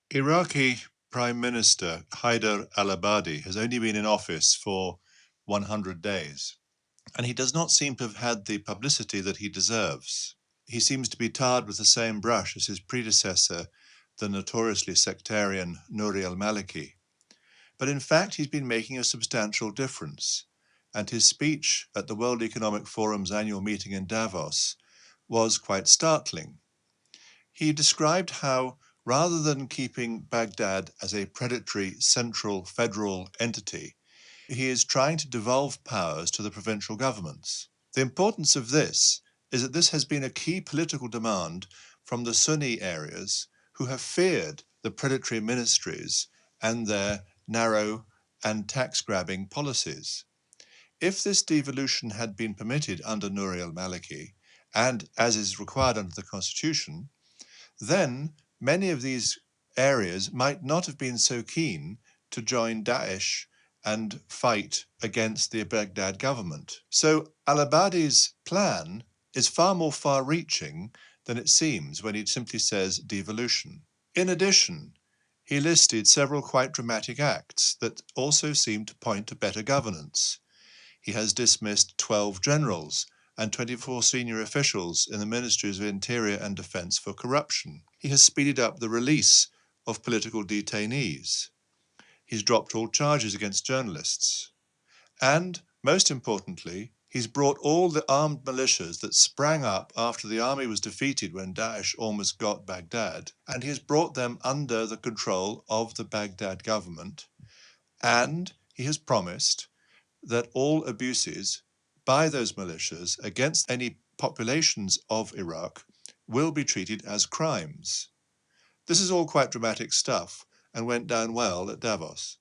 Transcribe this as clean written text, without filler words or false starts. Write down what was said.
Iraqi Prime Minister Haider Al-Abadi has only been in office for 100 days, and he does not seem to have had the publicity that he deserves. He seems to be tarred with the same brush as his predecessor, the notoriously sectarian Nouri al-Maliki. But in fact, he's been making a substantial difference, and his speech at the World Economic Forum's annual meeting in Davos was quite startling. He described how, rather than keeping Baghdad as a predatory central federal entity, he is trying to devolve powers to the provincial governments. The importance of this is that this has been a key political demand from the Sunni areas, who have feared the predatory ministries and their narrow and tax-grabbing policies. If this devolution had been permitted under Nouri al-Maliki, and as is required under the constitution, then many of these areas might not have been so keen to join Daesh and fight against the Baghdad government. So al-Abadi's plan is far more far-reaching than it seems when he simply says devolution. In addition, he listed several quite dramatic acts that also seem to point to better governance. He has dismissed 12 generals and 24 senior officials in the Ministries of Interior and Defence for corruption. He has speeded up the release of political detainees. He's dropped all charges against journalists. And, most importantly, he's brought all the armed militias that sprang up after the army was defeated when Daesh almost got Baghdad, and he has brought them under the control of the Baghdad government. And he has promised that all abuses by those militias against any populations of Iraq will be treated as crimes. This is all quite dramatic stuff and went down well at Davos.